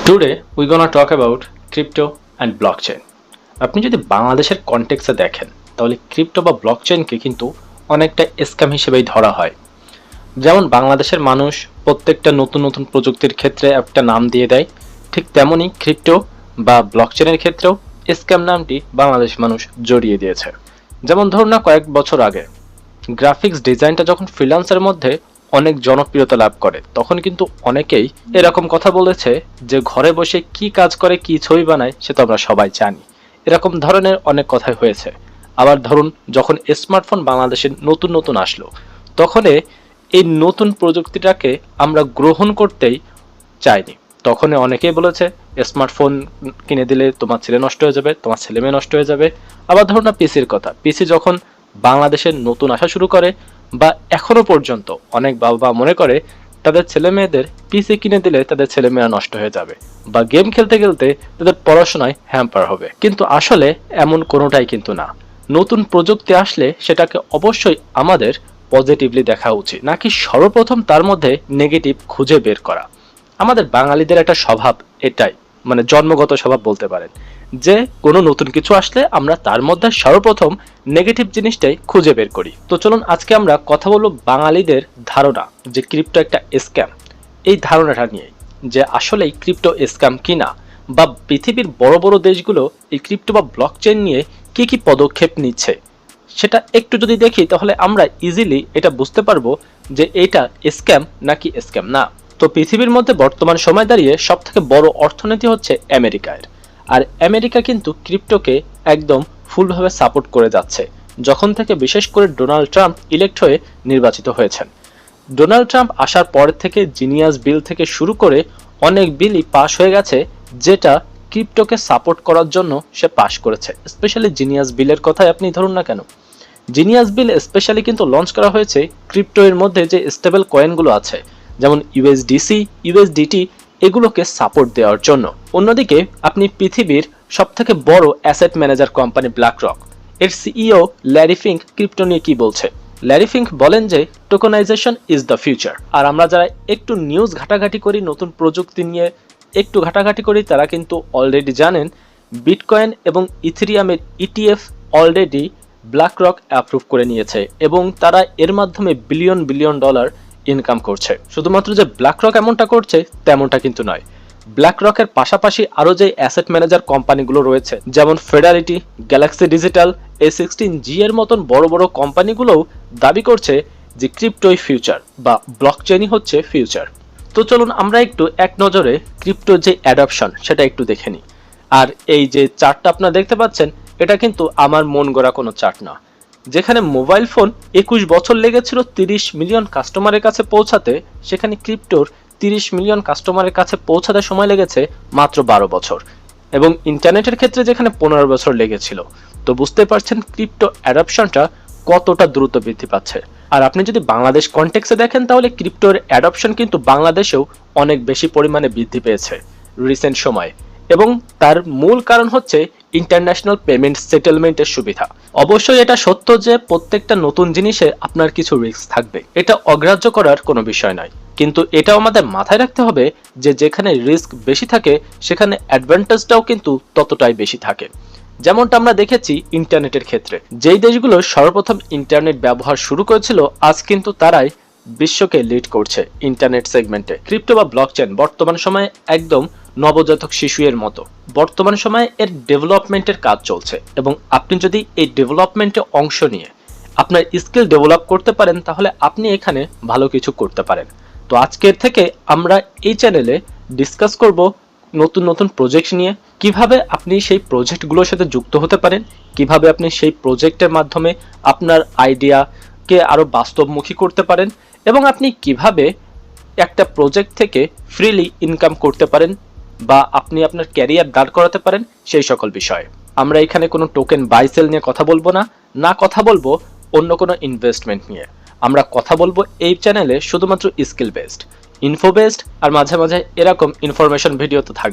Today we're gonna talk about crypto and blockchain. আপনি যদি বাংলাদেশের কনটেক্সটে দেখেন তাহলে ক্রিপ্টো বা ব্লকচেইনকে কিন্তু অনেকটা স্ক্যাম হিসেবেই ধরা হয়। যেমন বাংলাদেশের মানুষ প্রত্যেকটা নতুন নতুন প্রযুক্তির ক্ষেত্রে একটা নাম দিয়ে দেয়, ঠিক তেমনি ক্রিপ্টো বা ব্লকচেইনের ক্ষেত্রেও স্ক্যাম নামটি বাংলাদেশ মানুষ জড়িয়ে দিয়েছে। যেমন ধরুন না, কয়েক বছর আগে গ্রাফিক্স ডিজাইনটা যখন ফ্রিল্যান্সের মধ্যে অনেক জনপ্রিয়তা লাভ করে, তখন কিন্তু অনেকেই এরকম কথা বলেছে যে ঘরে বসে কি কাজ করে, কি ছবি বানায় সে তো আমরা সবাই জানি। এরকম ধরনের অনেক কথাই হয়েছে। আবার ধরুন, যখন স্মার্টফোন বাংলাদেশে নতুন নতুন আসলো, তখন এই নতুন প্রযুক্তিটাকে আমরা গ্রহণ করতেই চাইনি। তখন অনেকেই বলেছে স্মার্টফোন কিনে দিলে তোমার ছেলে নষ্ট হয়ে যাবে, তোমার ছেলে মেয়ে নষ্ট হয়ে যাবে। আবার ধরুন না, পিসির কথা, পিসি যখন বাংলাদেশে নতুন আসা শুরু করে বা এখনো পর্যন্ত অনেক বাবা মনে করে তাদের ছেলে মেয়েদের পিসি কিনে দিলে তাদের ছেলে মেয়েরা নষ্ট হয়ে যাবে বা গেম খেলতে খেলতে তাদের পড়াশোনায় হ্যাম্পার হবে, কিন্তু আসলে এমন কোনোটাই কিন্তু না। নতুন প্রযুক্তি আসলে সেটাকে অবশ্যই আমাদের পজিটিভলি দেখা উচিত, নাকি সর্বপ্রথম তার মধ্যে নেগেটিভ খুঁজে বের করা। আমাদের বাঙালিদের একটা স্বভাব এটাই, মানে জন্মগত স্বভাব বলতে পারেন, যে কোনো নতুন কিছু আসলে আমরা তার মধ্যে সর্বপ্রথম নেগেটিভ জিনিসটাই খুঁজে বের করি। তো চলুন আজকে আমরা কথা বলবো বাঙালিদের ধারণা যে ক্রিপ্টো একটা স্ক্যাম, এই ধারণাটা নিয়ে, যে আসলে ক্রিপ্টো স্ক্যাম কিনা, বা পৃথিবীর বড় বড় দেশগুলো এই ক্রিপ্টো বা ব্লকচেইন নিয়ে কি কি পদক্ষেপ নিচ্ছে সেটা একটু যদি দেখি, তাহলে আমরা ইজিলি এটা বুঝতে পারবো যে এটা স্ক্যাম নাকি স্ক্যাম না। তো পৃথিবীর মধ্যে বর্তমান সময় দাঁড়িয়ে সব থেকে বড় অর্থনীতি হচ্ছে আমেরিকার, আর আমেরিকা কিন্তু ক্রিপ্টোকে একদম ফুলভাবে সাপোর্ট করে যাচ্ছে যখন থেকে বিশেষ করে ডোনাল্ড ট্রাম্প ইলেক্ট হয়ে নির্বাচিত হয়েছেন। ডোনাল্ড ট্রাম্প আসার পর থেকে জিনিয়াস বিল থেকে শুরু করে অনেক বিলই পাশ হয়ে গেছে, যেটা ক্রিপ্টোকে সাপোর্ট করার জন্য সে পাশ করেছে। স্পেশালি জিনিয়াস বিলের কথাই আপনি ধরুন না কেন, জিনিয়াস বিল স্পেশালি কিন্তু লঞ্চ করা হয়েছে ক্রিপ্টো এর মধ্যে যে স্টেবল কয়েনগুলো আছে, যেমন ইউএসডিসি, ইউএসডিটি, এগুলোকে সাপোর্ট দেওয়ার জন্য। অন্যদিকে আপনি পৃথিবীর সবথেকে বড় অ্যাসেট ম্যানেজার কোম্পানি ব্ল্যাকরক, এর সিইও ল্যারি ফিঙ্ক ক্রিপ্টো নিয়ে কি বলছে। ল্যারি ফিঙ্ক বলেন যে টোকেনাইজেশন ইজ দ্য ফিউচার। আর আমরা যারা একটু নিউজ ঘাটাঘাটি করি, নতুন প্রযুক্তি নিয়ে একটু ঘাটাঘাটি করি, তারা কিন্তু অলরেডি জানেন বিটকয়েন এবং ইথেরিয়ামের ইটিএফ অলরেডি ব্ল্যাকরক অ্যাপ্রুভ করে নিয়েছে এবং তারা এর মাধ্যমে বিলিয়ন বিলিয়ন ডলার ইনকাম করছে। শুধুমাত্র যে ব্ল্যাকরক এমনটা করছে তেমনটা কিন্তু নয়, ব্ল্যাকরকের পাশাপাশি আরও যে অ্যাসেট ম্যানেজার কোম্পানিগুলো রয়েছে, যেমন ফেডারিটি, গ্যালাক্সি ডিজিটাল, A16G এর মতন বড় বড় কোম্পানিগুলোও দাবি করছে যে ক্রিপ্টোই ফিউচার বা ব্লকচেইনই হচ্ছে ফিউচার। তো চলুন আমরা একটু এক নজরে ক্রিপ্টোর যে অ্যাডপশন সেটা একটু দেখে নিই। আর এই যে চার্টটা আপনারা দেখতে পাচ্ছেন, এটা কিন্তু আমার মন গড়া কোনো চার্ট না। যেখানে মোবাইল ফোন 21 বছর লেগেছিল 30 মিলিয়ন কাস্টমারের কাছে পৌঁছাতে, সেখানে ক্রিপ্টোর 30 মিলিয়ন কাস্টমারের কাছে পৌঁছাতে সময় লেগেছে মাত্র 12 বছর, এবং ইন্টারনেটের ক্ষেত্রে যেখানে 15 বছর লেগেছিল। তো বুঝতে পারছেন ক্রিপ্টো অ্যাডপশনটা কতটা দ্রুত বৃদ্ধি পাচ্ছে। আর আপনি যদি বাংলাদেশ কনটেক্সে দেখেন, তাহলে ক্রিপ্টোর অ্যাডপশন কিন্তু বাংলাদেশেও অনেক বেশি পরিমাণে বৃদ্ধি পেয়েছে রিসেন্ট সময়ে, এবং তার মূল কারণ হচ্ছে ইন্টারন্যাশনাল পেমেন্ট সেটেলমেন্টের সুবিধা। অবশ্যই এটা সত্য যে প্রত্যেকটা নতুন জিনিসে আপনার কিছু রিস্ক থাকবে, এটা অগ্রাহ্য করার কোনো বিষয় নয়, কিন্তু এটাও আমাদের মাথায় রাখতে হবে যে যেখানে রিস্ক বেশি থাকে সেখানে অ্যাডভান্টেজটাও কিন্তু ততটাই বেশি থাকে। যেমনটা আমরা দেখেছি ইন্টারনেটের ক্ষেত্রে, যেই দেশগুলো সর্বপ্রথম ইন্টারনেট ব্যবহার শুরু করেছিল আজ কিন্তু তারাই বিশ্বকে লিড করছে ইন্টারনেট সেগমেন্টে। ক্রিপ্টো বা ব্লকচেইন বর্তমান সময়ে একদম নবজাতক শিশুর মতো, বর্তমান সময়ে এর ডেভেলপমেন্টের কাজ চলছে, এবং আপনি যদি এই ডেভেলপমেন্টে অংশ নিয়ে আপনার স্কিল ডেভেলপ করতে পারেন, তাহলে আপনি এখানে ভালো কিছু করতে পারেন। তো আজকের থেকে আমরা এই চ্যানেলে ডিসকাস করব নতুন নতুন প্রজেক্ট নিয়ে, কিভাবে আপনি সেই প্রজেক্টগুলোর সাথে যুক্ত হতে পারেন, কিভাবে আপনি সেই প্রজেক্টের মাধ্যমে আপনার আইডিয়াকে আরো বাস্তবমুখী করতে পারেন, এবং আপনি কিভাবে একটা প্রজেক্ট থেকে ফ্রিলি ইনকাম করতে পারেন বা আপনি আপনার ক্যারিয়ার দাঁড় করাতে পারেন, সেই সকল বিষয়ে। আমরা এখানে কোনো টোকেন বাই সেল নিয়ে কথা বলবো না, না কথা বলবো অন্য কোনো ইনভেস্টমেন্ট নিয়ে। আমরা কথা বলবো এই চ্যানেলে শুধুমাত্র স্কিল বেসড, ইনফো বেসড, আর মাঝে মাঝে এরকম ইনফরমেশন ভিডিও তো থাকবে।